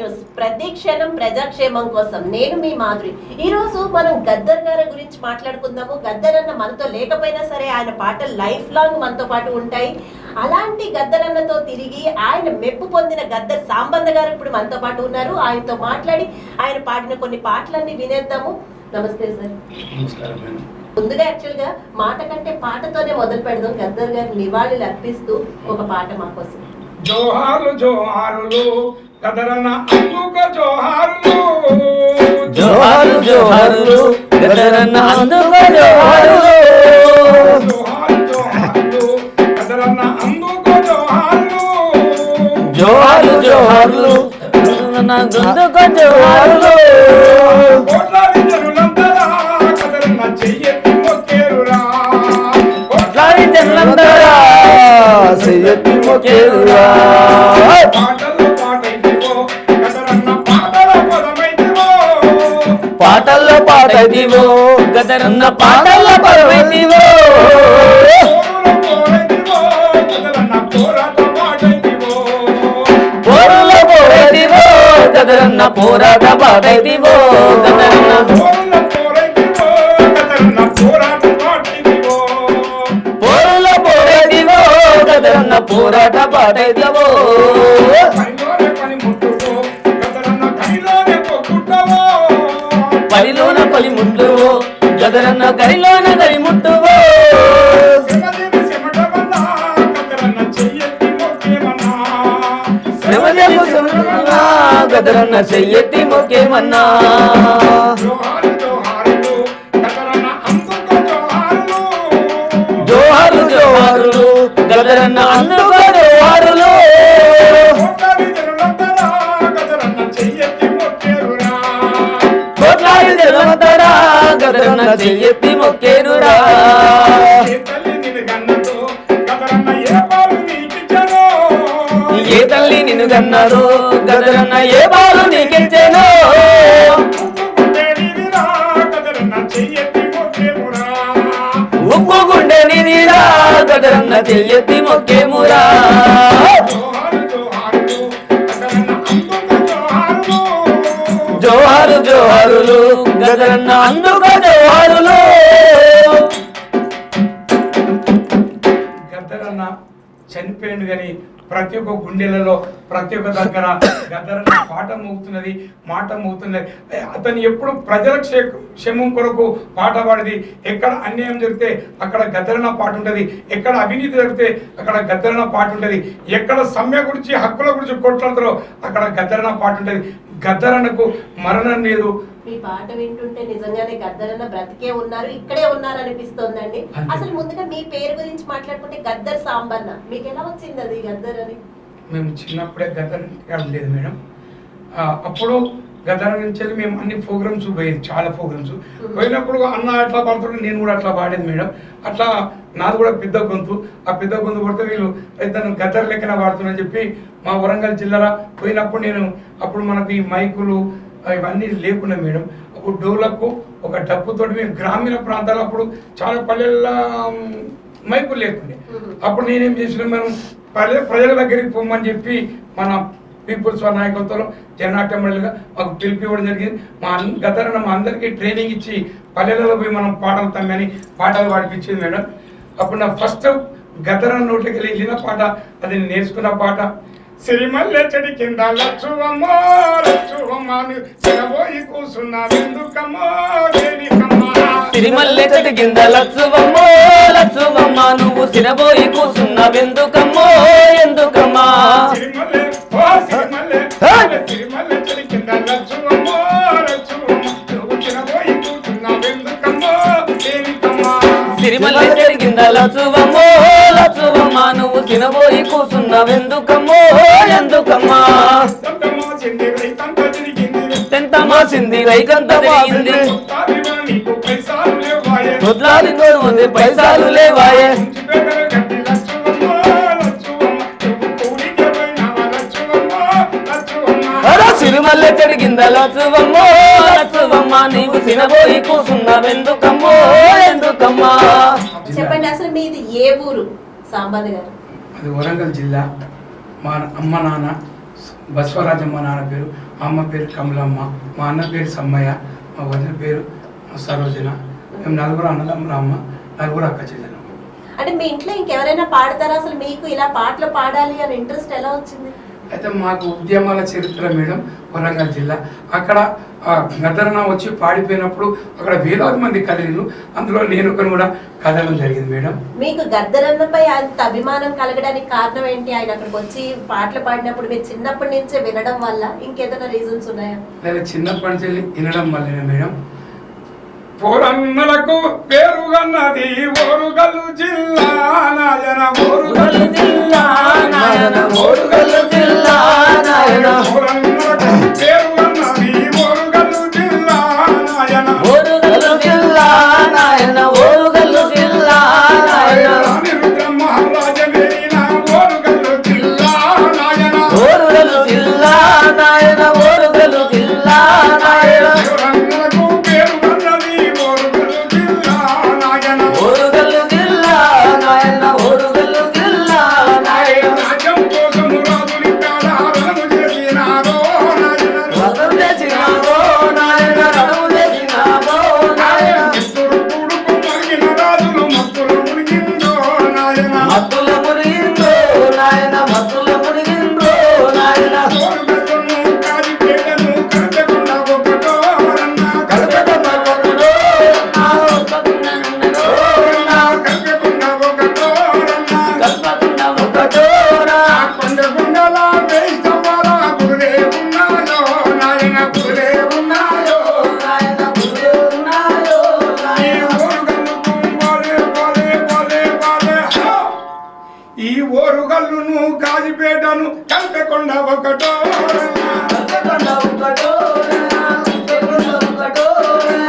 News ప్రతి క్షణం ప్రజాక్షేమం కోసం నేను మీ మాధురి. ఈ రోజు మనం గద్దర్ గారి గురించి మాట్లాడుకుందాము. గద్దర్ అన్న మనతో లేకపోయినా సరే ఆయన పాటలు లైఫ్ లాంగ్ మనతో పాటు ఉంటాయి. అలాంటి గద్దర్ అన్నతో తిరిగి ఆయన మెప్పు పొందిన గద్దర్ సాంబన్న గారు ఇప్పుడు మనతో పాటు ఉన్నారు. ఆయనతో మాట్లాడి ఆయన పాడిన కొన్ని పాటలన్నీ వినేద్దాము. నమస్తే సార్. ముందుగా యాక్చువల్ గా మాట కంటే పాటతోనే మొదలు పెడదాం. గద్దర్ గారి నివాళులు అర్పిస్తూ ఒక పాట మా కోసం. జోహారు జోహారులు గదరన్న అందుకు జోహారులు, జోహారు జోహారులు గదరన్న అందుకు జోహారులు, జోహారు జోహారులు గదరన్న అందుకు జోహారులు, జోహారు జోహారులు గదరన్న అందుకు జోహారులు. కోట్లాది జనులందరా గదరన్న చెయ్యెత్తి మొక్కేరురా, కోట్లాది జనులందరా చెయ్యెత్తి మొక్కేరురా. పాటల్లో పాటైతివో గదరన్న పాటల పదమైతివో, పాటల్లో పాటైతివో గదరన్న పాటల్లో పదమైతివో, పోరులో పోరైతివో గదరన్న పోరాట పాటైతివో, గదరన్న పోరులో పోరైతివో గదరన్న పోరాట పాటైతివో. పనిలోన పని ముట్టువో గదరన్న గరిలోన గరి ముట్టువో, గదరన్న చెయ్యెత్తి మొక్కేమన్నా. జోహారు జోహారులు గదరన్న అందుకు జోహారులు, కోట్లాది జనులందరా గదరన్న చెయ్యెత్తి మొక్కేరురా. ఏ తల్లి నిన్ను కన్నారు గదరన్న ఏ బాలు నీకిచ్చాను, ఉప్పు గుండె నిదిరా గదరన్న చెయ్యెత్తి మొక్కేమురా. జోహారు జోహారులు గదరన్న అందుకు జోహారులు. గద్దరన్న చనిపోయింది కానీ ప్రతి ఒక్క గుండెలలో ప్రతి ఒక్క దగ్గర గద్దరన్న పాట మోగుతున్నది, మాట మోగుతున్నది. అతను ఎప్పుడు ప్రజల క్షేమం కొరకు పాట పాడేది. ఎక్కడ అన్యాయం జరిగితే అక్కడ గద్దరన్న పాట ఉంటుంది, ఎక్కడ అవినీతి జరిగితే అక్కడ గద్దరన్న పాట ఉంటుంది, ఎక్కడ సమ్మె గురించి హక్కుల గురించి కొట్లాడతారో అక్కడ గద్దరన్న పాట ఉంటుంది. గద్దరన్నకు మరణం లేదు. మీ పాట వింటుంటే నిజంగానే గద్దర్ అన్న బ్రతికే ఉన్నారు, ఇక్కడే ఉన్నారు అనిపిస్తోందండి. అసలు ముందుగా మీ పేరు గురించి మాట్లాడుకుంటే గద్దర్ సాంబన్న మీకు ఎలా వచ్చింది అది గద్దర్ అని? మేము చిన్నప్పుడే గద్దర్ లేదు మేడం. అప్పుడు గద్దర్ నుంచి మేము అన్ని ప్రోగ్రామ్స్ పోయేది, చాలా ప్రోగ్రామ్స్ పోయినప్పుడు అన్న అట్లా పాడుతుంటే నేను కూడా అట్లా పాడేది మేడం. అట్లా నాది కూడా పెద్ద గొంతు. ఆ పెద్ద గొంతు పడితే వీళ్ళు తను గద్దర్ లెక్కన పాడుతున్నారని చెప్పి మా వరంగల్ జిల్లాలో పోయినప్పుడు నేను అప్పుడు మనకు ఈ మైకులు ఇవన్నీ లేకుండా మేడం. అప్పుడు డోలకు ఒక డబ్బుతోటి మేము గ్రామీణ ప్రాంతాలు అప్పుడు చాలా పల్లెల్లో మైకులు లేకుండే. అప్పుడు నేనేం చేసిన మనం ప్రజల దగ్గరికి పోమని చెప్పి మన పీపుల్స్ నాయకత్వంలో జనాటమ్మలుగా మాకు పిలిపివ్వడం జరిగింది. మా గద్దరన్న మా అందరికీ ట్రైనింగ్ ఇచ్చి పల్లెలలో పోయి మనం పాటలు తమ్మని పాటలు పాడిపించింది మేడం. అప్పుడు నా ఫస్ట్ గద్దరన్న నోట్లకి వెళ్ళిన పాట అది నేను నేర్చుకున్న పాట. సిరిమల్లె చెడి కింద లచ్చువమ్మో లచ్చువమ్మాను సిరబోయి కూసున్నావెందుకమ్మో దేనికమ్మా, సిరిమల్లె చెడి కింద లచ్చువమ్మో లచ్చువమ్మ నువ్వు సిరబోయి కూసున్నావెందుకమ్మో ఎందుకమ్మా, సిరిమల్లె ఓ సిరిమల్లె సిరిమల్లె చెడి కింద లచ్చువమ్మో లచ్చువమ్మ నువ్వు సిరబోయి కూసున్నావెందుకమ్మో దేనికమ్మా, సిరిమల్లె చెడి కింద లచ్చువమ్మో లచ్చువమ్మ నువ్వు సిరబోయి కూసున్నావెందుకమ్మో ఎందుకమ్మా, తెంతమా సింది రైకంత తిరిగింది వడ్లాది ఉంది పైసాలు లేవాయే, సిరిమల్లె చెడిగింద లచ్చువమ్మో లచ్చువమ్మ నీవు సినబోయి కూసున్నావెందుకమ్మో ఎందుకమ్మా. చెప్పండి అసలు మీది ఏ ఊరు సాంబన్న గారు? అది వరంగల్ జిల్లా. మా అమ్మ నాన్న బసవరాజమ్మ మా నాన్న పేరు, మా అమ్మ పేరు కమలమ్మ, మా అన్న పేరు సమ్మయ్య, మా వదిన పేరు సరోజన. మేము నలుగురు అన్నదమ్ముల అమ్మ, నలుగురు అక్క చెల్లెలు. అంటే మీ ఇంట్లో ఇంకెవరైనా పాడతారా? అసలు మీకు ఇలా పాటలు పాడాలి అని ఇంట్రెస్ట్ ఎలా వచ్చింది? అయితే మాకు ఉద్యమాల చరిత్ర మేడం వరంగల్ జిల్లా. అక్కడ గద్దరన్న వచ్చి పాడిపోయినప్పుడు అక్కడ వేలాది మంది కదిలిను, అందులో నేను కూడా కదలడం జరిగింది మేడం. మీకు గద్దరన్నపై అంత అభిమానం కలగడానికి కారణం ఏంటి? ఆయన అక్కడికి వచ్చి పాటలు పాడినప్పుడు మీరు చిన్నప్పటి నుంచే వినడం వల్ల, ఇంకేదైనా రీజన్స్ ఉన్నాయా? లేదా చిన్నప్పటి నుంచి వినడం వల్లనే మేడం. పోరన్నలకు పేరుగన్నది ఓరుగల్లు జిల్లా నాయన, ఓరుగల్లు జిల్లా నాయన, ఓరుగల్లు జిల్లా నాయన. పోరన్నలకు పేరుగన్నది ఓరుగల్లు జిల్లా నాయన, ఓరుగల్లు జిల్లా నాయన, ఓరుగల్లు జిల్లా నాయన. అనిరుద్ర మహారాజ వేరిన ఓరుగల్లు జిల్లా నాయన, ఓరుగల్లు జిల్లా నాయన, ఓరుగల్లు జిల్లా నాయన. ఈ ఓరుగల్లును కాజిపేటను కల్పెకొండ ఒకటో,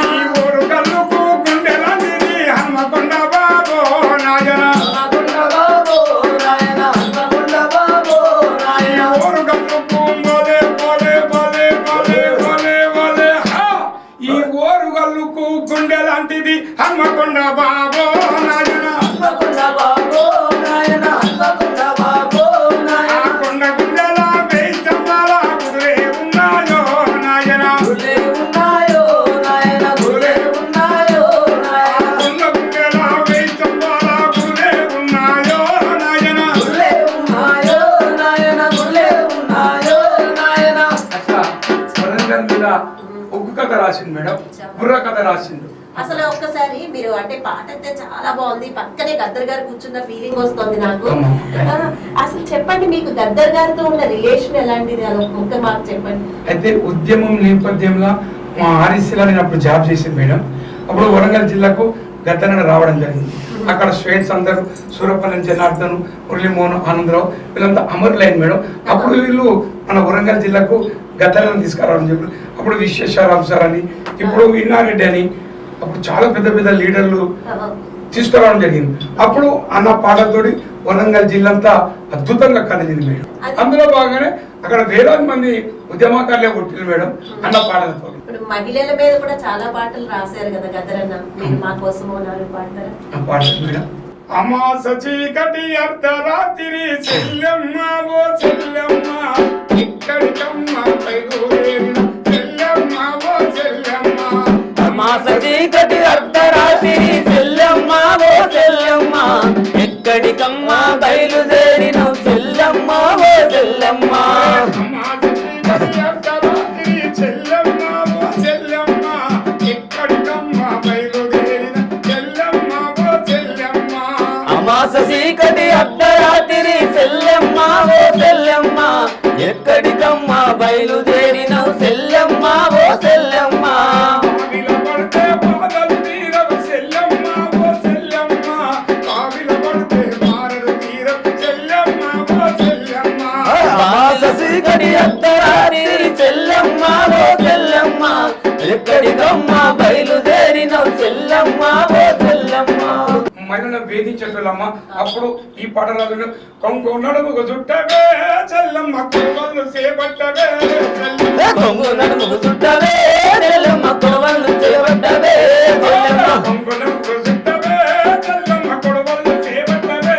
ఈ ఓరుగల్లుకు గుండెలందిది హన్మకొండ బాబో నాయన, ఈ ఓరుగల్లుకు బోలే బోలే బోలే బోలే బోలే బోలే. ఈ ఓరుగల్లుకు గుండెలాంటిది హన్మకొండ బాబో నాయన, ఒగ్గు కథ రాసిండు మేడం, బుర్ర కథ రాసిండు. అసలు ఒక్కసారి మీరు అంటే పాట అయితే చాలా బాగుంది, పక్కనే గద్దర్ గారు కూర్చున్న ఫీలింగ్ వస్తుంది నాకు. అసలు చెప్పండి, మీకు గద్దర్ గారితో ఉన్న రిలేషన్ ఎలాంటిది? అది ఒక్క మాకు చెప్పండి. అయితే ఉద్యమం నేపథ్యంలో మా ఆర్ఎస్సీలో నేను అప్పుడు జాబ్ చేసింది మేడం. అప్పుడు వరంగల్ జిల్లాకు గద్దర్ రావడం జరిగింది. అక్కడ స్టూడెంట్స్ అందరూ సూరపల్లి జనార్దన్, మురళీమోహన్, ఆనందరావు వీళ్ళంతా అమరులైన మేడం. అప్పుడు వీళ్ళు మన వరంగల్ జిల్లాకు గద్దర్లను తీసుకురావడం చెప్పి అప్పుడు విశ్వేశ్వరరావు సార్ అని, ఇప్పుడు ఇన్నారెడ్డి అని, అప్పుడు చాలా పెద్ద పెద్ద లీడర్లు తీసుకురావడం జరిగింది. అప్పుడు అన్న పాటలతోటి వరంగల్ జిల్లా అంతా అద్భుతంగా కదిలింది మేడం. అందులో భాగంగానే అక్కడ వేలాది మంది ఉద్యమకారులే కొట్టింది మేడం అన్న పాటలతో. ఇప్పుడు మహిళల మీద కూడా చాలా పాటలు రాశారు కదా గద్దరన్న, మీరు మా కోసం పాడతారా? పాడతారు మేడం. అమాస చీకటి అర్ధరాత్రి చెల్లెమ్మ ఓ చెల్లెమ్మ, ఇక్కడికమ్మ బయలుదేరిన చెల్లెమ్మ ఓ చెల్లెమ్మ. అమాస చీకటి అర్ధరాత్రి చెల్లెమ్మ ఓ చెల్లెమ్మ, ఎక్కడికమ్మ బయలుదేరిన చెల్లెమ్మ ఓ చెల్లెమ్మ. అమాస చీకటి అర్ధరాత్రి చెల్లెమ్మ ఓ చెల్లెమ్మ, ఇక్కడికమ్మ బయలుదేరిన చెల్లెమ్మ ఓ చెల్లెమ్మ. అమాస చీకటి అర్ధరాత్రి చెల్లెమ్మ ఓ చెల్లెమ్మ, ఎక్కడికమ్మ బయలుదేరిన చెల్లెమ్మ ఓ చెల్లెమ్మ. చెల్లెమ్మ ఓ చెల్లెమ్మ, ఎక్కడికమ్మ బయలుదేరిన చెల్లెమ్మ ఓ చెల్లెమ్మ. మహిళలను వేధించేటోళ్ళమ్మ. అప్పుడు ఈ పాటలు కొంగు నడుముకు చుట్టవే చెల్లెమ్మ, కొడవళ్ళు చేపట్టవే కొంగు నడుముకు చుట్టవే చెల్లెమ్మ, కొడవళ్ళు చేపట్టవే చెల్లెమ్మ. కొంగు నడుముకు చుట్టవే చెల్లెమ్మ, కొడవళ్ళు చేపట్టవే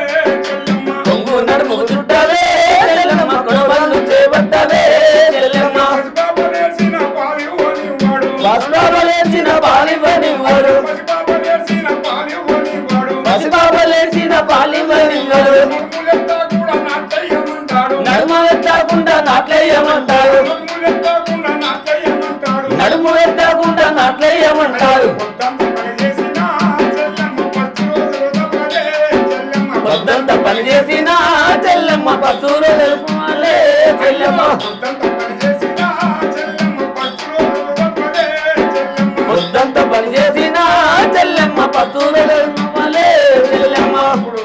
చెల్లెమ్మ. కొంగు నడుముకు చుట్టవే చెల్లెమ్మ, కొడవళ్ళు చేపట్టవే పశువులు తెలుపుమలే చెల్లెమ్మ పొద్దంతా పనిచేసిన చెల్లెమ్మ పశువులు తెలుపలే చెల్లెమ్మ. పొద్దంతా పనిచేసిన చెల్లెమ్మ పశువులు తెలుపుమలే చెల్లెమ్మ. అప్పుడు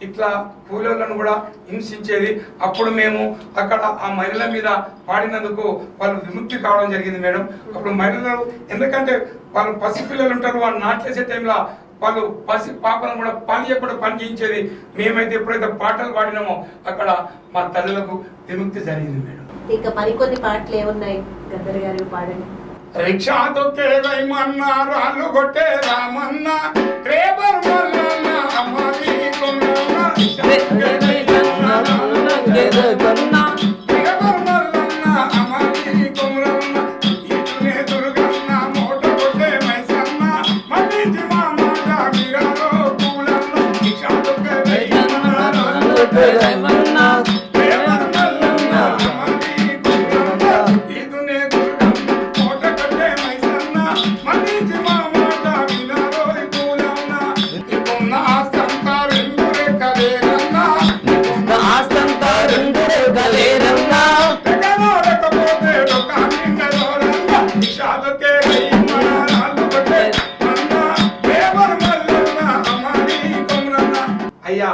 ఇట్లా కూలీలను కూడా హింసించేది. అప్పుడు మేము అక్కడ ఆ మహిళల మీద పాడినందుకు వాళ్ళు విముక్తి కావడం జరిగింది మేడం. అప్పుడు మహిళలు ఎందుకంటే వాళ్ళు పసిపిల్లలు ఉంటారు, వాళ్ళు నాట్లేసే టైంలో వాళ్ళు పసి పాపలను కూడా పని ఎప్పుడు పని చేయించేది. మేమైతే ఎప్పుడైతే పాటలు పాడినామో అక్కడ మా తల్లులకు విముక్తి జరిగింది మేడం. ఇంకా మరికొన్ని పాటలు ఏమున్నాయి గద్దర్ గారు పాడండి. రిక్షా తొక్కే రైమన్నా రాళ్ళు కొట్టే రామన్న డ్రైవర్ మల్లన్న అమ్మాయి కొన్నన్న రిక్షా తొక్కే రైమన్నా రాళ్ళు కొట్టే డ్రైవర్ మల్లన్న అమ్మాయి కొన్నన్న ఇటునే దుర్గన్న మోట కొట్టే మైసన్న మల్లిటి మామాట విరాలో పూలన్న రిక్షా తొక్కే రైమన్నా రాళ్ళు కొట్టే రైమన్న డ్రైవర్ మల్లన్న అమ్మాయి కొన్నన్న ఇటునే దుర్గన్న మోట కొట్టే మైసన్న మల్లిటి మామాట విరాలో పూలన్న ఇకున్న ఆస్తంతా రెండు రెక్కలేరన్న ఆస్తంతా రెండు రేగలేరన్నా లేకపోతే డొక్కా నిండదోరన్న రిక్షా తొక్కే రైమన్నా రాళ్ళు కొట్టే అన్న డ్రైవర్ మల్లన్న అమ్మాయి కొన్నన్న. అయ్యా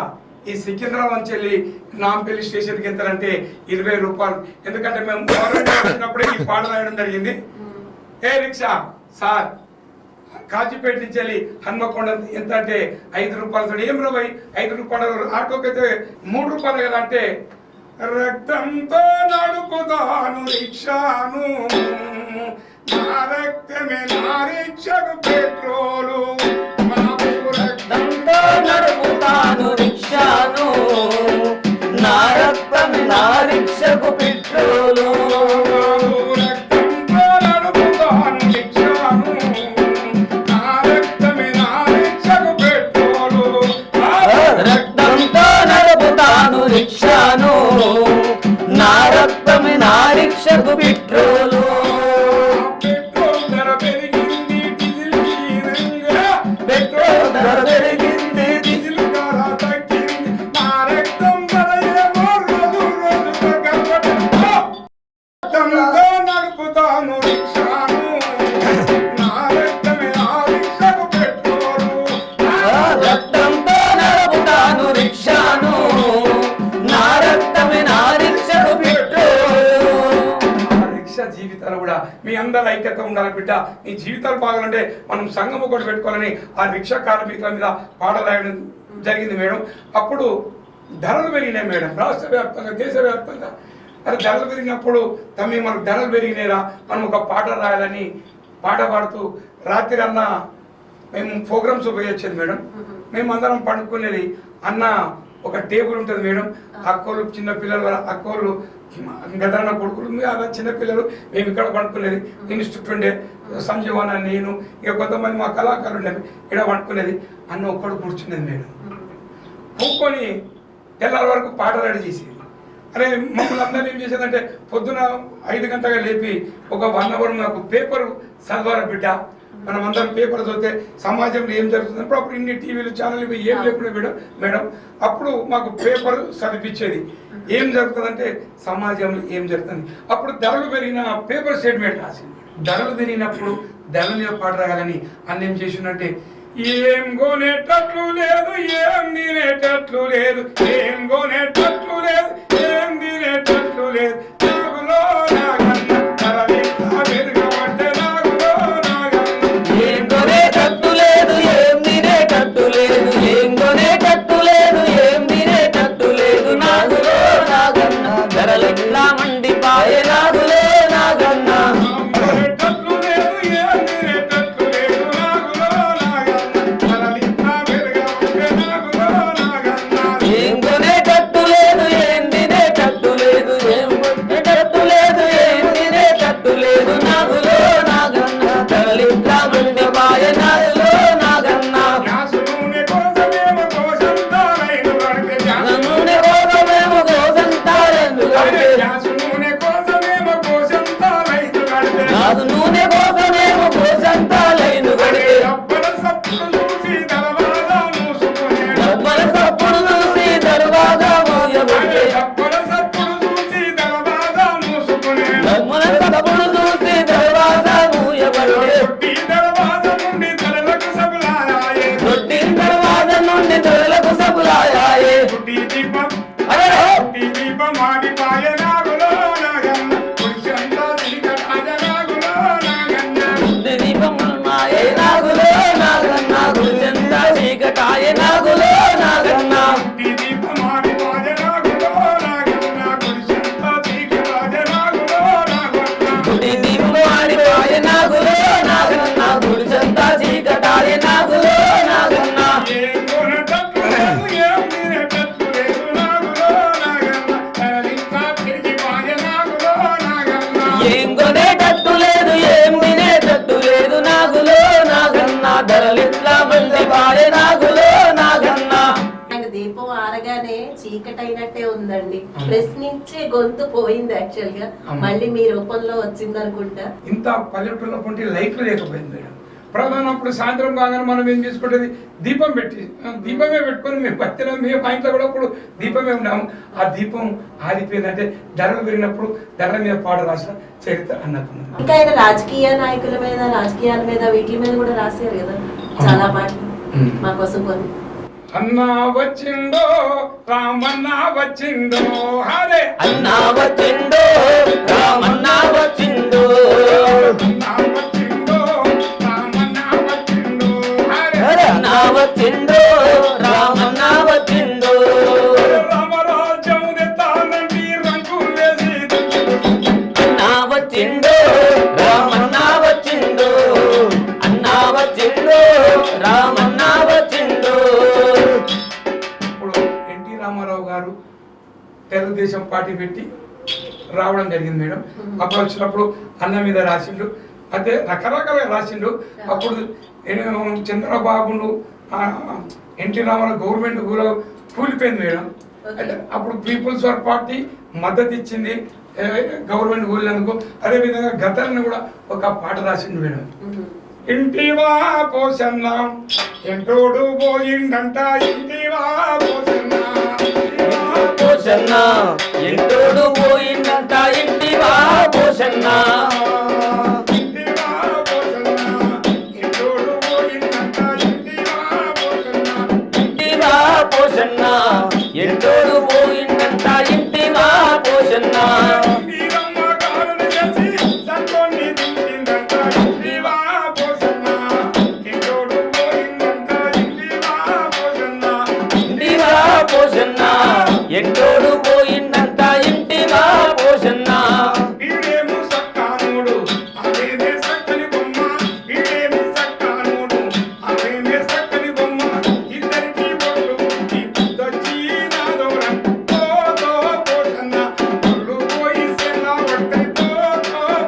ఈ సికింద్రాబాద్ నుంచి వెళ్ళి నాంపల్లి స్టేషన్కి ఎంతరంటే 20 రూపాయలు. ఎందుకంటే మేము గవర్నమెంట్ వచ్చినప్పుడే ఈ పాట రాయడం జరిగింది. ఏ రిక్షా సార్ కాజీపేట నుంచి వెళ్ళి హన్మకొండ ఎంత అంటే 5 రూపాయలు. ఏం రూపాయి 5 రూపాయలు, ఆటోకి అయితే 3 రూపాయలు కదా అంటే రక్తంతో నడుపుతాను రిక్షాను నా రక్తమే నా రిక్షకు పెట్రోలు బాబు దంతో నడుపుతాను రిక్షాను నా రక్తం నా రిక్షకు పెట్రోలు రక్తంతో నడుపుతాను రిక్షాను నా రక్తమే నా రిక్షకు పెట్రోలు రక్తంతో నడుపుతాను రిక్షాను నా రక్తం నా రిక్షకు పెట్రోలు పెట్రోల్ ధర పెరిగింది డీజిల్ తీరంగా పెట్రోల్ ధర పెరిగింది డీజిల్ ధర తగ్గింది నా రక్తం ధర ఏమో రోజు రోజు తగ్గబట్టు రక్తంతో నడుపుతాను రిక్షాను నా రక్తమే నా రిక్షకు పెట్రోలు రక్తంతో నడుపుతాను రిక్షాను నా రక్తమే నా రిక్షకు పెట్రోలు ఆ రిక్షా జీవితాలు కూడా మీ అందరి ఐక్యత ఉండాలి బిడ్డ. మీ జీవితాలు బాగాలంటే మనం సంఘం ఒకటి పెట్టుకోవాలని ఆ రిక్షా కార్మికుల మీద పాట రాయడం జరిగింది మేడం. అప్పుడు ధరలు పెరిగినాయి మేడం, రాష్ట్ర వ్యాప్తంగా దేశవ్యాప్తంగా. అది ధరలు పెరిగినప్పుడు తమ్మి మనకు ధరలు పెరిగినాయిరా మనం ఒక పాట రాయాలని పాట పాడుతూ రాత్రి అన్న మేము ప్రోగ్రామ్స్ పోయొచ్చేది మేడం. మేము అందరం పండుకునేది. అన్న ఒక టేబుల్ ఉంటుంది మేడం, అక్కోళ్ళు చిన్న పిల్లలు అక్కోళ్ళు గదరన్న కొడుకులు అలా చిన్నపిల్లలు మేము ఇక్కడ పండుకునేది. ఇన్స్టిట్యూట్ ఉండే సంజీవన నేను ఇక కొంతమంది మా కళాకారులు ఉండేవి ఇక్కడ పండుకునేది. అన్న ఒక్కడు కూర్చునేది మేడం. కూర్చొని తెల్లారి వరకు పాట రెడీ చేసేది. అరే మమ్మల్ని అందరూ ఏం చేసేదంటే పొద్దున 5 గంటగా లేపి ఒక 1 అవర్ నాకు పేపర్ చదవాలి బిడ్డ. మనం అందరం పేపర్ చదివితే సమాజంలో ఏం జరుగుతుంది. అప్పుడు ఇన్ని టీవీలు ఛానల్ ఇవి ఏం లేకుండా మేడం అప్పుడు మాకు పేపర్ చదివించేది. ఏం జరుగుతుందంటే సమాజంలో ఏం జరుగుతుంది. అప్పుడు ధరలు పెరిగిన పేపర్ స్టేట్మెంట్ రాసింది. ధరలు పెరిగినప్పుడు ధరల మీద పాట రాయాలని అన్న ఏం చేసిందంటే ఏం కొనేటట్లు లేదు ఏం తినేటట్లు లేదు ఏం కొనేటట్లు లేదు ఏం తినేటట్లు లేదు నాగులో నాగన్న ధరలింకా పెరగబట్టే నాగులో నాగన్న ఏం కొనేటట్టు లేదు ఏం తినేటట్టు లేదు ఏం కొనేటట్టు లేదు ఏం తినేటట్టు లేదు నాగులో నాగన్న ధరలెట్లా మండిపాయే నాగులో నాగన్న కొనేటట్లు లేదు ఏం తినేటట్లు లేదు నాగులో నాగన్న ధరలింకా పెరగబట్టే నాగులో నాగన్న ఏం కొనేటట్టు లేదు ఏం తినేటట్టు లేదు ఏం గుడి దీపము ఆడిపాయ నాగులో నాగన్న గుడిసంతా చీకటాయ నాగులో నాగన్న ఏం కొనేటట్టు లేదు, ఏం తినేటట్టు లేదు నాగులో నాగన్న, తరలిట్లా తిరిగిపాయ నాగులో నాగన్న. ఏం కొనేటట్టు లేదు ఏం తినేటట్టు లేదు నాగులో నాగన్న ధరలిట్లా మండిపాయ నాగులో నాగన్న. ఆయన దీపం ఆరగానే చీకటైనట్టే ఉందండి. ప్రశ్నించే గొంతు పోయింది యాక్చువల్ గా. మళ్ళీ మీ రూపంలో వచ్చింది అనుకుంటా. ఇంత పల్లెటూరులో ఉంటే లైట్లు లేకపోయింది మేడం. ప్రధానప్పుడు సాయంత్రం కాగానే మనం ఏం చేసుకుంటేది దీపం పెట్టి దీపమే పెట్టుకొని మేము పత్తిలో మేము మా ఇంట్లో కూడా ఇప్పుడు దీపమే ఉన్నాము. ఆ దీపం ఆరిపోయిందంటే ధరలు పెరిగినప్పుడు ధరల మీద పాట రాసిన చరిత్ర అన్నట్టున్నారు. ఇంకా ఆయన రాజకీయ నాయకుల మీద, రాజకీయాల మీద, వీటి మీద కూడా రాశారు కదా చాలా పాటలు. మా కోసం కొన్ని. అన్నా వచ్చిందో రామన్న వచ్చిందో హరే, అన్నా వచ్చిందో రామన్నా వచ్చిందో, అన్నా వచ్చిందో రామన్న వచ్చిందో హరే, అన్నా వచ్చిందో రామన్నా వచ్చిందో, రామరాజ్యం తానండి రంగులేసి అన్నా వచ్చిందో రామన్నా వచ్చిందో, అన్నా వచ్చిందో రామన్నా వచ్చిందో. ఇప్పుడు ఎన్టీ రామారావు గారు తెలుగుదేశం పార్టీ పెట్టి రావడం జరిగింది మేడం. అప్పుడు వచ్చినప్పుడు అన్న మీద రాసిండు, అయితే రకరకాలుగా రాసిండు. అప్పుడు చంద్రబాబును ఎన్టీ రామారావు గవర్నమెంట్ కూడా కూలిపోయింది మేడం. అయితే అప్పుడు పీపుల్స్ వార్ పార్టీ మద్దతు ఇచ్చింది గవర్నమెంట్ కూలినందుకు. అదేవిధంగా గద్దర్ని కూడా ఒక పాట రాసిండు మేడం. ఇంటివా పోసన్న ఎంటోడు పోయిందంట, ఇంటివా పోసన్న పోషన్న ఎంటోడు పోయిందంట, ఇంటివా పోషన్న ఇంటివా పోసన్న ఎంటోడు పోయిందంట, ఇంటివా పోసన్న ఇంటివా పోషన్న ఎంటోడు పోయిందంట, ఇంటివా పోషన్న వీరమ్మ గారుని చేసి సంతోని దించిందంట, ఇంటివా పోసన్న ఎంటోడు పోయిందంట, ఇంటివా పోసన్న ఇంటివా పోషన్న ఎంటోడు పోయిందంట, ఇంటివా పోషన్న వీడేమో సక్కానుడు అవేమే సక్కని బొమ్మ, వీడేమి సక్కానుడు అవేమే సక్కని బొమ్మ, ఇద్దరికి ఒళ్ళు పుట్టి దొచ్చి నా దూరం తో పోసన్న, ఒళ్ళు పోయి సెల్లా పడితే తో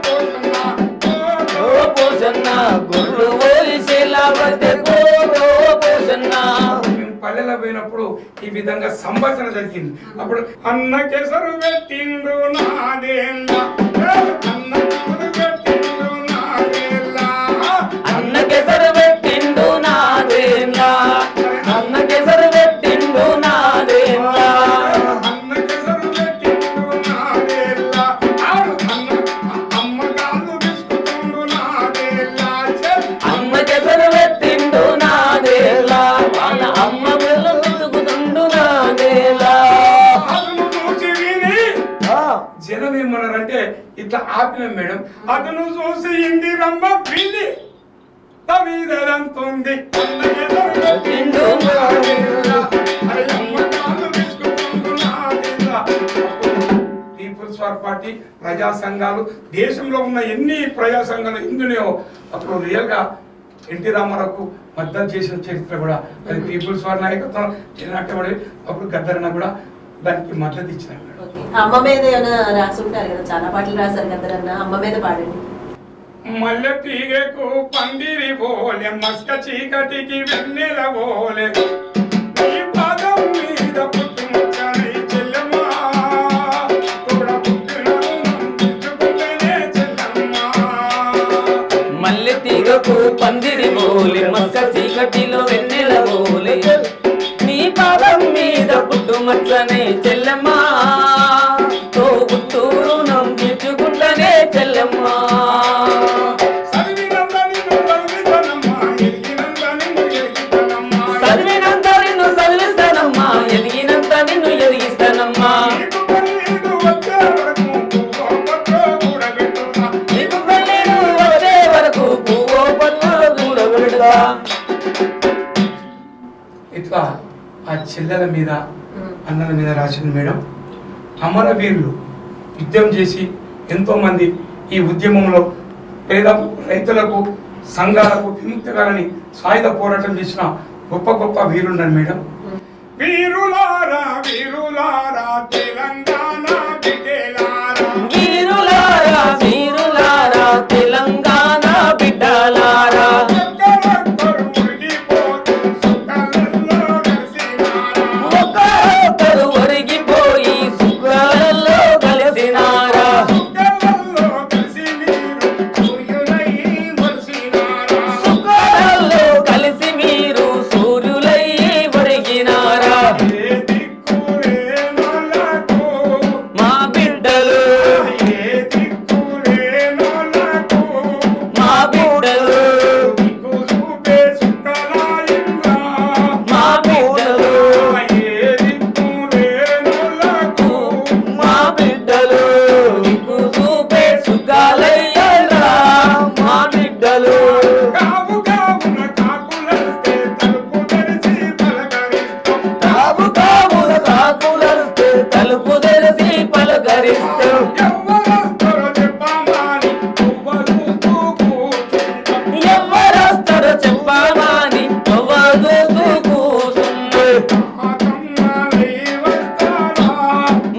పోసన్న ఓ పోషన్న గుర్రు పోయిసేలా పడితే పోతో పోషన్న. మేము పల్లెలో పోయినప్పుడు ఈ విధంగా సంభాషణ జరిగింది. అప్పుడు అన్న కేసరు పెట్టిండు నాదేళ్ళ, అన్న కేసరు పెట్టిండు నాదేళ్ళ, అన్న కెసరు పెట్టిండు నాదేలా, అన్న కెసరు పెట్టిండు నాదేలా, అన్న కేసరు పెట్టిండు నాదేళ్ళ, అమ్మ కాళ్ళు బిస్కుతుండు నాదేళ్ళ, అమ్మ కెసరు పెట్టిండు నాదేలా, వాళ్ళ అమ్మ పిల్లలు బతుకుతుండు నాదేలా. అతను చూసి విని జనం ఏమన్నారంటే ఇట్లా ఆపినాం మేడం. అతను చూసి ఇందిరమ్మ విని తమీదరంతుంది పెట్టిండు నాదేలా. పీపుల్స్ వార్ పార్టీ ప్రజా సంఘాలు దేశంలో ఉన్న ఎన్ని ప్రజా సంఘాలు ఇందులో అప్పుడు రియల్ గా ఎన్టీ రామారావుకు మద్దతు చేసిన చరిత్ర కూడా అది పీపుల్స్ వార్ నాయకత్వం చిన్నట్టబడి అప్పుడు గద్దరన్న కూడా దానికి మద్దతు ఇచ్చినారు మేడం. ఓకే. అమ్మ మీద ఏమైనా రాసి ఉంటారు కదా, చాలా పాటలు రాశారు కదరన్న. అమ్మ మీద పాడండి. మల్లె తీగకు పందిరి పోలే, మస్క చీకటికి వెన్నెల పోలే, నీ పాదం మీద పుట్టుముచ్చని చెల్లెమ్మ, తోడ పుట్టిన రుణం తీర్చుకుంటేనే చెల్లెమ్మ. మల్లె తీగకు పందిరి బోలే, మస్క చీకటిలో వెన్నెల బోలే, నీ పాదం మీద పుట్టుమచ్చనే చెల్లెమ్మ, తో పుట్టూరు నం తీర్చుకుంటనే చెల్లెమ్మ. చదివినంత నిన్ను చదివితనమ్మా, ఎరిగినంత నిన్ను ఎరిగితనమ్మా, చదివినంత నిన్ను చదివిస్తానమ్మా, ఎదిగినంత నిన్ను ఎదిగిస్తానమ్మా. నీకు కన్నీరు వచ్చే వరకు పువ్వో పత్రో కూడబెట్టుతా, నీకు కన్నీరు వచ్చే వరకు పువ్వో పత్రో కూడబెడతా. ఇట్లా ఆ చెల్లెల మీద అన్నల మీద రాసింది మేడం. అమరవీరులు యుద్ధం చేసి ఎంతోమంది ఈ ఉద్యమంలో పేద రైతులకు సంఘాలకు విముక్తిగాలని సాయుధ పోరాటం చేసిన గొప్ప గొప్ప వీరున్నారు మేడం. వీరులారా వీరులారా తెలంగాణ బిడ్డలారా, వీరులారా వీరులారా తెలంగాణ బిడ్డలారా, ఒక్కరొక్కరు ఒరిగిపోయి సుఖాలలో కలిసినారా, సుఖాలలో కలిసి మీరు సూర్యులై ఒరిగినారా. మా బిడ్డలు మా బిడ్డలు మా బిడ్డలు మా బిడ్డలు దిక్కు చూపే సుఖాలయ్యారా. మా బిడ్డలు కాపు కావున కాకులస్తే తలుపు తెరిచి పలకరిస్తాం. ఎవరొస్తారో చెప్పమని చూస్తూ కూసుండు.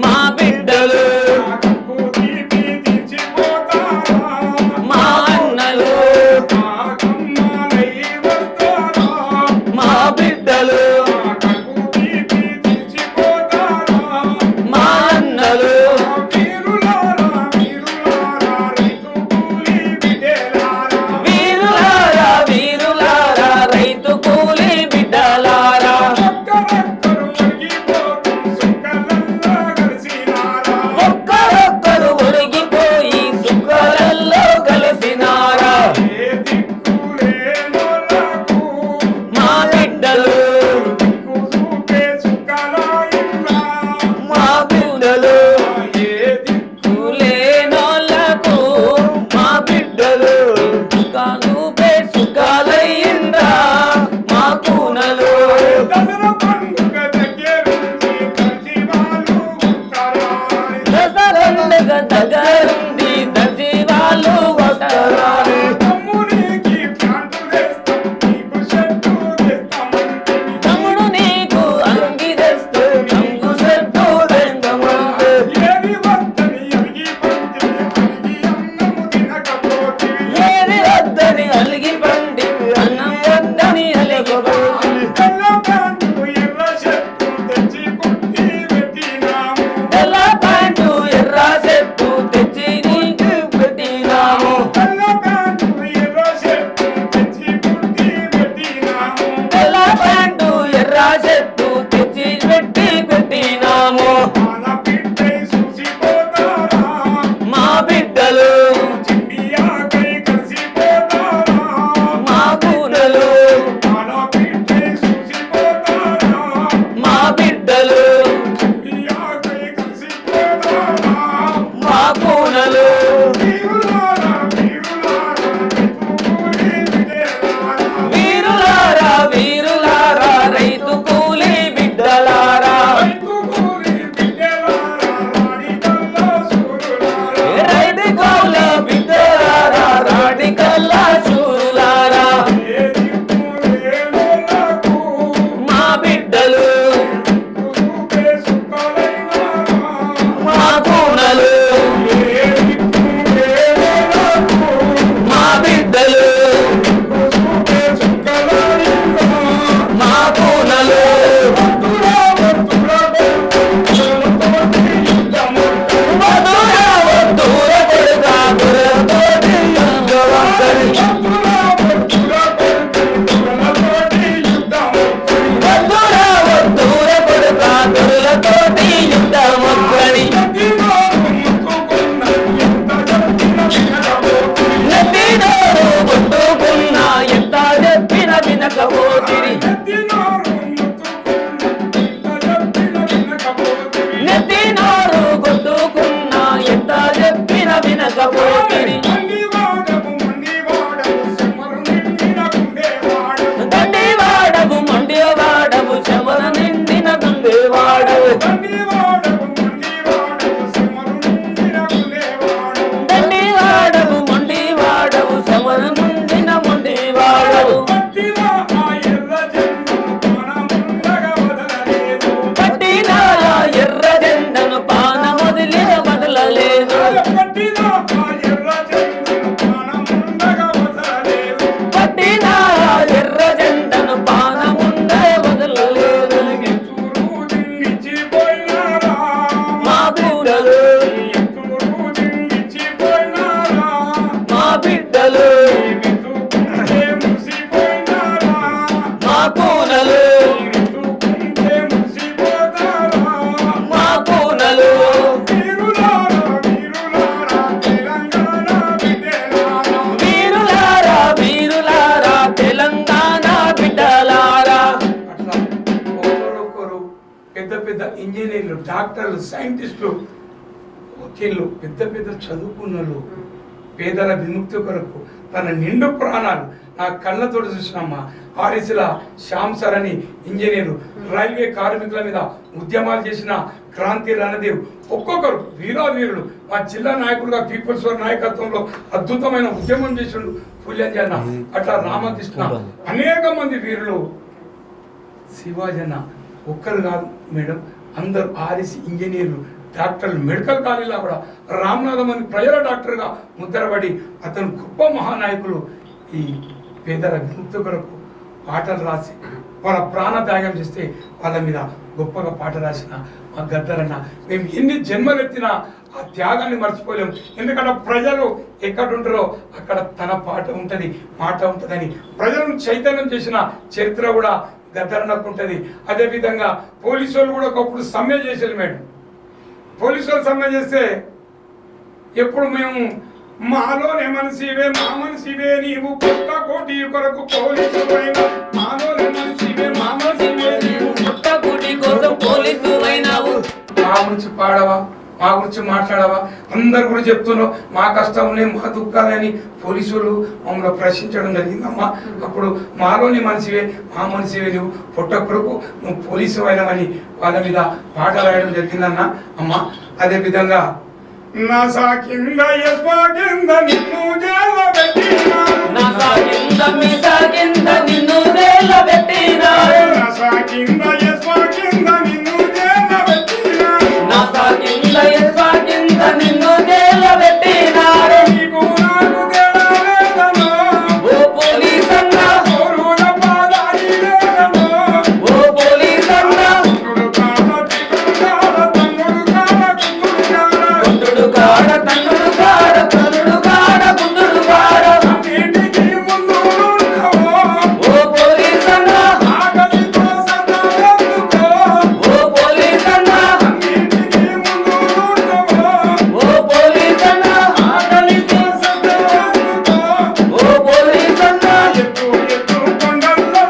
మా బిడ్డలు మా అన్నలు మా బిడ్డలు మా అన్నలు వీరులారా వీరులారా రైతు కూలి బిడ్డలారా, ఒక్కరొక్కరు ఒరిగిపోయి సుఖాలలో కలిసినారా. మా బిడ్డలు మా బిడ్డలు కూలేనోళ్ళకు మా బిడ్డలు కానుపే సుఖాలయ్యిందా. మా కూనలు దసరా పండుగ దగ్గరుండి దర్జీవాళ్ళు వస్తారారు. తమ్ముడు నీకు అంగి తెస్తూ రంగు సెట్టు తెస్తామంటే, ఏది వద్దని అలిగి పండి అన్నం వద్దని అలిగిపోతుంది. తెల్ల ప్యాంటు ఎర్ర చెట్టు తెచ్చి నీకు పెట్టినాము. తెల్ల ప్యాంటు ఎర్ర చెట్టు తెచ్చి పెట్టి పెట్టినాము. మా బిడ్డలు మా కూనలు మా బిడ్డలు మా కూనలు వీరులారా వీరులారా రైతు కూలి బిడ్డలారా, రైతు కూల బిడ్డలారా రాడి కల్లా చూరులారా. మా బిడ్డలు మా కూనలు మా బిడ్డలు మా కూనలు వద్దుర కొడుకా దొరతోటి యుద్ధవంతరి, వద్దుర కొడుకా దొరతోటి యుద్ధవంతరి. నెత్తినోరు కొట్టుకున్నా ఎంత చెప్పిన వినకపోతిరి, నెత్తినోరు కొట్టుకున్నా ఎంత చెప్పిన వినకపోతిరి. దండివాడవు మండివాడవు శమన నిండిన గుండెవాడవు, దండివాడ డాక్టర్లు, సైంటిస్టులు, వకీళ్ళు, పెద్ద పెద్ద చదువుకున్నలు పేదల విముక్తి కొరకు తన నిండు ప్రాణాలు నా కళ్ళతో చూసినమ్మా. ఆర్ఎస్ల శ్యామ్ సార్ అని ఇంజనీరు, రైల్వే కార్మికుల మీద ఉద్యమాలు చేసిన క్రాంతి రణదేవ్, ఒక్కొక్కరు వీరావీరులు. మా జిల్లా నాయకుడుగా పీపుల్స్ వార్ నాయకత్వంలో అద్భుతమైన ఉద్యమం చేసిండు పుల్యంజన్న, అట్లా రామకృష్ణ, అనేక మంది వీరులు. శివాజన్న ఒక్కరు కాదు మేడం, అందరు ఆర్ఎస్ ఇంజనీర్లు, డాక్టర్లు, మెడికల్ కాలేజీలో కూడా రామనాథం అని ప్రజల డాక్టర్గా ముద్రపడి అతను గొప్ప మహానాయకులు. ఈ పేదల విముక్తి కొరకు పాటలు రాసి వాళ్ళ ప్రాణత్యాగం చేస్తే వాళ్ళ మీద గొప్పగా పాట రాసిన మా గద్దరన్న, మేము ఎన్ని జన్మలెత్తినా ఆ త్యాగాన్ని మర్చిపోలేము. ఎందుకంటే ప్రజలు ఎక్కడుంటారో అక్కడ తన పాట ఉంటుంది, మాట ఉంటుందని ప్రజలను చైతన్యం చేసిన చరిత్ర కూడా గద్దరన్నకు ఉంటుంది. అదేవిధంగా పోలీసు వాళ్ళు కూడా ఒకప్పుడు సమ్మె చేసేది మేడం. పోలీసు వాళ్ళు సమ్మె చేస్తే ఎప్పుడు మేము మాలోనే మనిషివే, మా మనిషివే నీవు, కొత్త కోటి కొరకు పోలీసు మాలోనే మనిషివే, మా మనిషివే నీవు, కొత్త కోటి కోసం పోలీసు అయినావు. మా గురించి పాడవా, మా గురించి మాట్లాడవా, అందరు కూడా చెప్తున్నావు మా కష్టాలని, మా దుఃఖాలని పోలీసులు మమ్మల్ని ప్రశ్నించడం జరిగిందమ్మా. అప్పుడు మాలోని మనిషివే, మా మనిషివే నువ్వు, పొట్ట కొరకు నువ్వు పోలీసు అయినవని వాళ్ళ మీద పాట రాయడం జరిగిందన్న అమ్మ. అదే విధంగా నాసా కింద ఎస్పా కింద నిన్ను జైల పెట్టినారు, నాసా కింద మీసా కింద నిన్ను జైల పెట్టినారు, నాసా కింద ఎస్పా కింద నిన్ను జైల పెట్టినారు, నాసా కింద ఎస్పా కింద నిన్ను జైల పెట్టినారు. నీకు నాకు తేడా లేదనో, ఓ పోలీస్ అన్నా, ఊరుల పాదాయి లేదనో, ఓ పోలీస్ అన్నా, కుంటుడు కాడ తన్నుడు కాడ కుంటుడు కాడ తన్నుడు కాడ, తన్నుడు కాడ కుంటుడు కాడ, అన్నింటికీ ముందు ఉంటావో, ఓ పోలీస్ అన్నా, ఆకలితో సతావెందుకో, ఓ పోలీస్ అన్నా, అన్నింటికీ ముందు ఉంటావో, ఓ పోలీస్ అన్నా, ఆకలితో సతావెందుకో, ఓ పోలీస్ అన్నా, ఎత్తు ఎత్తు కొండల్లో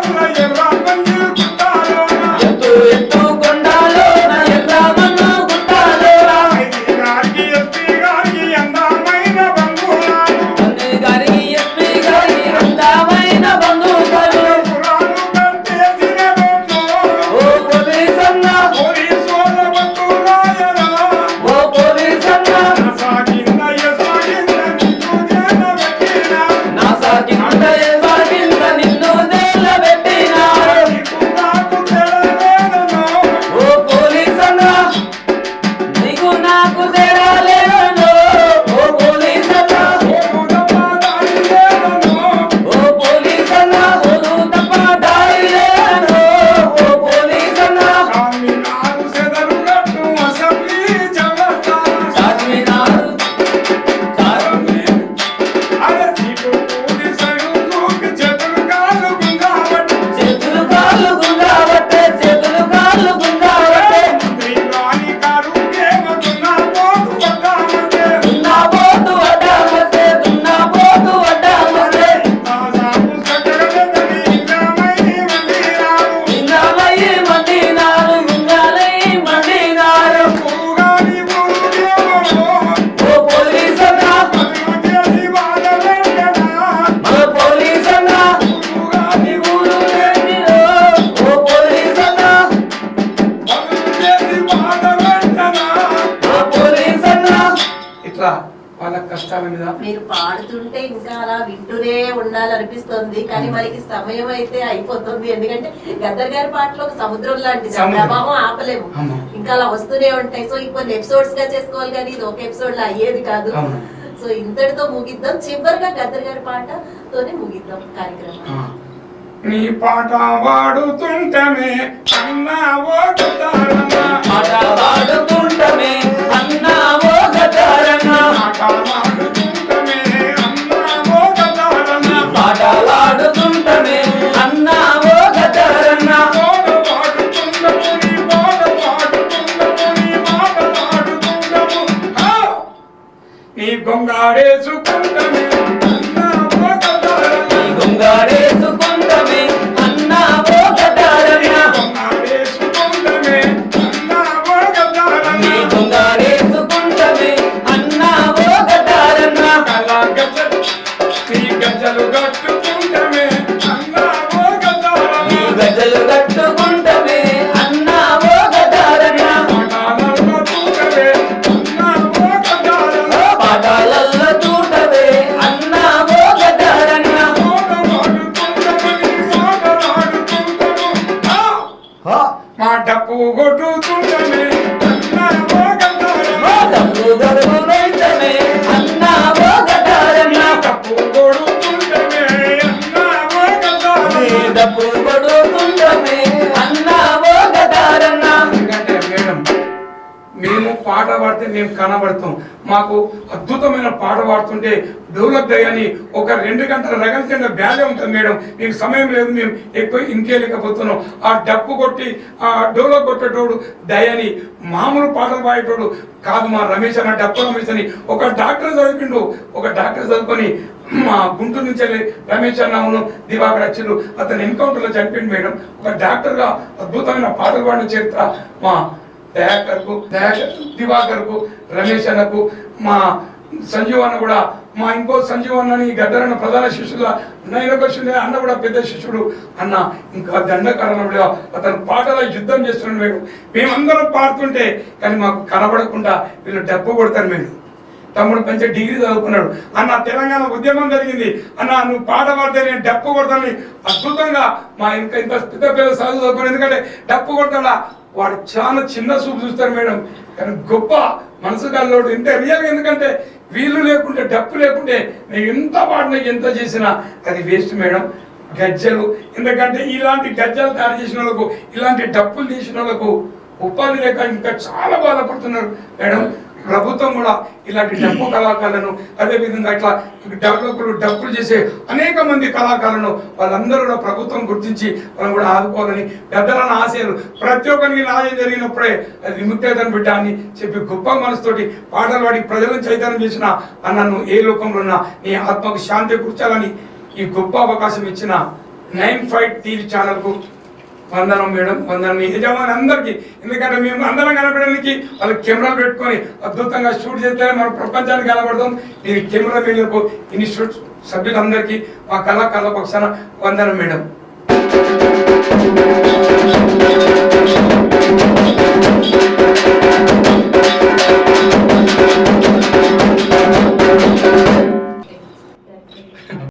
ఎర్ర మంజు గుట్టాలోన, ఎత్తు ఎత్తు కొండలోన ఎర్ర మన్ను గుట్టలోన, ఐది గారికి ఎస్పీ గారికి అందమైన బంధువులాలు, అన్ని గారికి ఎస్పీ గారికి అందమైన బంధువులు, పురాలు కట్టేసిన రోడ్లో, ఓ పోలీస్ అన్నా, పోలీసు వాళ్ళ బంధువులాయరా, ఓ పోలీస్ అన్నా, నాసా కింద ఎస్పా కింద నిన్ను జైల పెట్టినారు, నాసా కింద ఎస్పా కింద నిన్ను జైల పెట్టినారు. నీకు నాకు తేడా లేదనో, ఓ పోలీస్ అన్నా, నీకు నాకు తేడా లేదనో, ఓ పోలీస్ అన్నా, ఊరుల పాదాయి లేదనో, ఓ పోలీస్ అన్నా, ఓలు తప్ప దారి లేదనో, ఓ పోలీస్ అన్నా, చార్మినారు చెదరుగట్టు అసెంబ్లీ చౌరస్తాల, చార్మినారు అదే సీటు కూడి సైనికులకు చేతులు కాళ్ళు గుంగాబట్టి, చేతులు కాళ్ళు గుంగాబట్టే, చేతులు కాళ్ళు గుంగాబట్టే, మంత్రి రాణి గారు ఏమతున్నా పోటు పడ్డామంటే, దున్నా పోటు అడ్డామస్తే, దున్నా పోటు అడ్డామస్తే, రాజాకు సకలదని ఇంద్రమై మందిరాలు, ఇంద్రమయ్యి మండినారు, ఇంద్రాలై మండినారు. పురుగాని పురుగేమో, ఓ పోలీస్ అన్నా, పదులు చేసి బాధ పెట్టనా, మన పోలీస్ అన్నా, పురుగాని ఊరు ఏంటిలో, ఓ పోలీస్ అన్నా, పదులు చేసి బాధ పెట్టనా. ఓ పోలీస్ అన్నా. ఇట్లా వాళ్ళ కష్టాల మీద మీరు పాడుతుంటే ఇంకా అలా వింటూనే ఉండాలనిపిస్తుంది, కానీ మనకి సమయం అయితే అయిపోతుంది. ఎందుకంటే గద్దర్ గారి పాటలో ఒక సముద్రం లాంటిది, ఆ సముద్రం. ప్రభావం ఆపలేము, అవును. ఇంకా అలా వస్తూనే ఉంటాయి. సో కొన్ని ఎపిసోడ్స్ గా చేసుకోవాలి, కానీ ఇది ఒక ఎపిసోడ్ లో అయ్యేది కాదు. అవును. సో ఇంతటితో ముగిద్దాం. చివరిగా గద్దర్ గారి పాటతోనే ముగిద్దాం కార్యక్రమం. నీ పాట పాడుతుంటమే అన్నావో గద్దరన్న, పాట పాడుకుంటమే అన్నావో గద్దరన్న, పాట పాడుతుంటమే అన్నావో గద్దరన్న, పాట పాడుకుంటమే అన్నావో గద్దరన్న, పాట పాడుతుండము నీ పాట పాడుతుండము నీ మాట పాడుతుండము, నీ గొంగాడేసుకుంటమే అన్నావో గద్దరన్న, గుంగారేసుకుంటమే అన్నావో గద్దరన్న, గొంగాడేసుకుంటమే అన్నావో గద్దరన్న, గజలు కట్టుకుంటమే అన్నావో గజారన్న గజలు కట్టుకుంటమే అన్నావో గజారన్న పాఠాలలో చూడవే అన్నావో గజారన్న పాఠాలలో చూడవే అన్నావో గజారన్న మా డప్పు కొట్టుకుంటమే అన్నావో గజారన్న డప్పు గడుపునైతమే అన్నావో గజారన్న డప్పు కొడుకుంటమే అన్నావో గజారన్న డప్పు గడుపుకుంటమే అన్నావో గజారన్న. ఎందుకంటే మేడం మేము పాట పాడితే మేము కనబడతాం. మాకు అద్భుతమైన పాట పాడుతుంటే డెవలప్ అయ్యని ఒక 2 గంటల రగం కింద బ్యాలే ఉంటుంది మేడం. మీకు సమయం లేదు, మేము ఎక్కువ ఇంకేలేకపోతున్నాం. ఆ డప్పు కొట్టి ఆ డెవలప్ కొట్టేటోడు దయని మామూలు పాటలు పాడేటోడు కాదు. మా రమేష్ అన్న డప్పు రమేష్ అని ఒక డాక్టర్ చదివిండు. ఒక డాక్టర్ చదువుకొని మా గుంటూరు నుంచి వెళ్ళి రమేష్ అన్నను దివాకర్ అచ్చులు అతను ఎన్కౌంటర్లో చనిపోయింది మేడం. ఒక డాక్టర్గా అద్భుతమైన పాటలు పాడిన చరిత్ర మా దయాకర్కు దివాకర్కు రమేష్ అన్నకు మా సంజీవ్ అన్న కూడా మా ఇంకో సంజీవ్ అన్నని గద్దరన్న ప్రధాన శిష్యుగా అన్న కూడా పెద్ద శిష్యుడు అన్న. ఇంకా దండకారణంలో అతను పాటల యుద్ధం చేస్తున్నాడు మేడం. మేమందరం పాడుతుంటే కానీ మాకు కనబడకుండా వీళ్ళు డబ్బు కొడతారు మేడం. తమ్ముడు మంచి డిగ్రీ చదువుకున్నాడు అన్న. తెలంగాణ ఉద్యమం జరిగింది అన్న, నువ్వు పాట పాడితే నేను డప్పు కొడతానని అద్భుతంగా మా ఇంత పెద్ద పెద్ద చదువు చదువుకున్నాను. ఎందుకంటే డప్పు కొడతాడా వాడు చాలా చిన్న చూపు చూస్తారు మేడం. కానీ గొప్ప మనసు కల్లోడు ఎంత రియల్గా. ఎందుకంటే వీళ్ళు లేకుంటే డప్పు లేకుంటే నేను ఎంత పాడినా ఎంత చేసినా అది వేస్ట్ మేడం. గజ్జలు ఎందుకంటే ఇలాంటి గజ్జలు తయారు చేసిన వాళ్ళకు ఇలాంటి డప్పులు తీసిన వాళ్ళకు ఉపాధి లేక ఇంకా చాలా బాధపడుతున్నారు మేడం. ప్రభుత్వం కూడా ఇలాంటి డప్పు కళాకారులను అదేవిధంగా ఇట్లా డప్పులు చేసే అనేక మంది కళాకారులను వాళ్ళందరూ కూడా ప్రభుత్వం గుర్తించి వాళ్ళని కూడా ఆదుకోవాలని పెద్దలన్న ఆశయాలు ప్రతి ఒక్కరికి న్యాయం జరిగినప్పుడే అది విముక్తేతను బిడ్డ అని చెప్పి గొప్ప మనసుతోటి పాటలు పాడి ప్రజలను చైతన్యం చేసిన అన్నను ఏ లోకంలో ఉన్నా నీ ఆత్మకు శాంతి కూర్చాలని ఈ గొప్ప అవకాశం ఇచ్చిన 9 టీవీ ఛానల్కు వందనం మేడం. వందనం మీ యజమాని అందరికీ. ఎందుకంటే మేము అందరం కనపడడానికి వాళ్ళు కెమెరాలు పెట్టుకొని అద్భుతంగా షూట్ చేస్తేనే మనం ప్రపంచానికి కనబడతాం. ఈ కెమెరా మీదకు ఇన్స్టిట్యూట్ సభ్యులందరికీ మా కళాకారుల పక్షాన వందనం మేడం.